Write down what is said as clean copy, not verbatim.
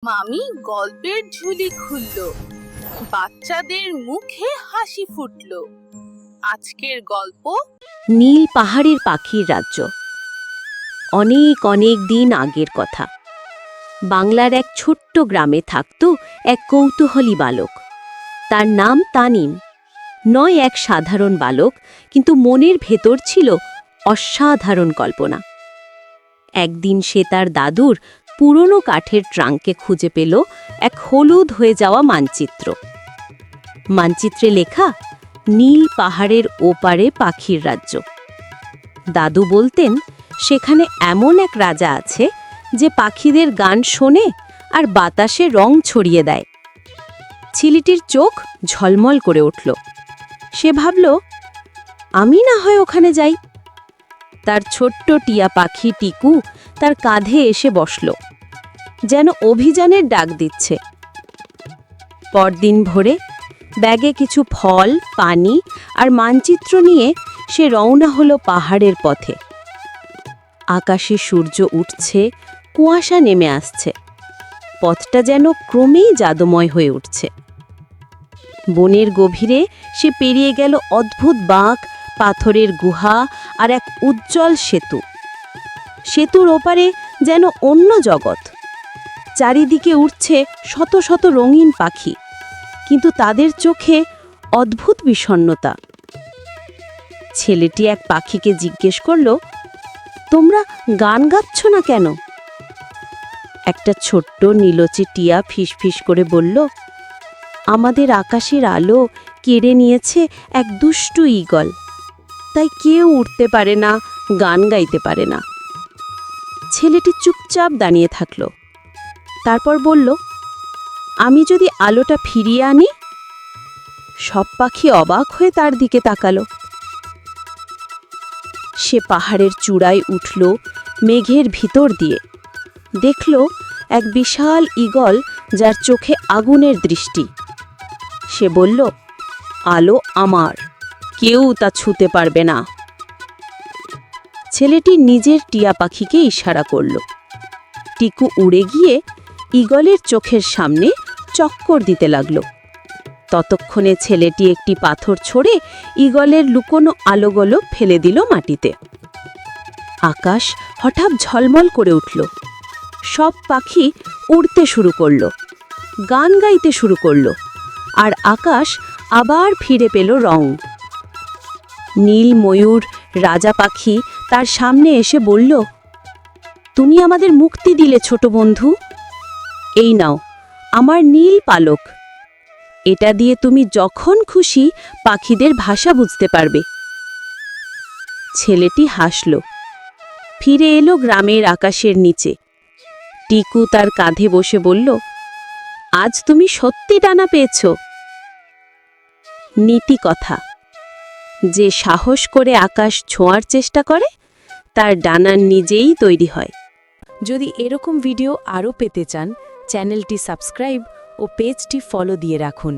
মামি গল্পের ঝুলি খুলল, বাচ্চাদের মুখে হাসি ফুটল। আজকের গল্প নীল পাহাড়ের পাখির রাজ্য। অনেক অনেক দিন আগের কথা। বাংলার এক ছোট্ট গ্রামে থাকত এক কৌতূহলী বালক। তার নাম তানিম। নয় এক সাধারণ বালক, কিন্তু মনের ভেতর ছিল অসাধারণ কল্পনা। একদিন সে তার দাদুর পুরনো কাঠের ট্রাঙ্কে খুঁজে পেল এক হলুদ হয়ে যাওয়া মানচিত্র। মানচিত্রে লেখা নীল পাহাড়ের ওপারে পাখির রাজ্য। দাদু বলতেন সেখানে এমন এক রাজা আছে যে পাখিদের গান শোনে আর বাতাসে রং ছড়িয়ে দেয়। ছেলেটির চোখ ঝলমল করে উঠল। সে ভাবল, আমি না হয় ওখানে যাই। তার ছোট্ট টিয়া পাখি টিকু তার কাঁধে এসে বসল, যেন অভিযানের ডাক দিচ্ছে। পরদিন ভোরে ব্যাগে কিছু ফল, পানি আর মানচিত্র নিয়ে সে রওনা হলো পাহাড়ের পথে। আকাশে সূর্য উঠছে, কুয়াশা নেমে আসছে। পথটা যেন ক্রমেই জাদুময় হয়ে উঠছে। বনের গভীরে সে পেরিয়ে গেল অদ্ভুত বাঁক, পাথরের গুহা আর এক উজ্জ্বল সেতু। সেতুর ওপারে যেন অন্য জগৎ। চারিদিকে উঠছে শত শত রঙিন পাখি, কিন্তু তাদের চোখে অদ্ভুত বিষণ্ণতা। ছেলেটি এক পাখিকে জিজ্ঞেস করল, তোমরা গান গাচ্ছ না কেন? একটা ছোট্ট নীলচে টিয়া ফিসফিস করে বলল, আমাদের আকাশের আলো কেড়ে নিয়েছে এক দুষ্টু ঈগল, তাই কেউ উঠতে পারে না, গান গাইতে পারে না। ছেলেটি চুপচাপ দাঁড়িয়ে থাকল। তারপর বলল, আমি যদি আলোটা ফিরিয়ে আনি? সব পাখি অবাক হয়ে তার দিকে তাকালো। সে পাহাড়ের চূড়ায় উঠল, মেঘের ভিতর দিয়ে দেখল এক বিশাল ঈগল, যার চোখে আগুনের দৃষ্টি। সে বলল, আলো আমার, কেউ তা ছুঁতে পারবে না। ছেলেটি নিজের টিয়া পাখিকে ইশারা করল। টিকু উড়ে গিয়ে ঈগলের চোখের সামনে চক্কর দিতে লাগল। ততক্ষণে ছেলেটি একটি পাথর ছড়ে ঈগলের লুকোনো আলোগুলো ফেলে দিল মাটিতে। আকাশ হঠাৎ ঝলমল করে উঠল। সব পাখি উড়তে শুরু করল, গান গাইতে শুরু করল, আর আকাশ আবার ফিরে পেল রং। নীল ময়ূর রাজা পাখি তার সামনে এসে বলল, তুমি আমাদের মুক্তি দিলে ছোট বন্ধু। এই নাও আমার নীল পালক, এটা দিয়ে তুমি যখন খুশি পাখিদের ভাষা বুঝতে পারবে। ছেলেটি হাসল, ফিরে এলো গ্রামের আকাশের নিচে। টিকু তার কাঁধে বসে বলল, আজ তুমি সত্যি ডানা পেয়েছ। নীতি কথা, যে সাহস করে আকাশ ছোঁয়ার চেষ্টা করে তার ডানা নিজেই তৈরি হয়। যদি এরকম ভিডিও আরও পেতে চান, চ্যানেলটি সাবস্ক্রাইব ও পেজটি ফলো দিয়ে রাখুন।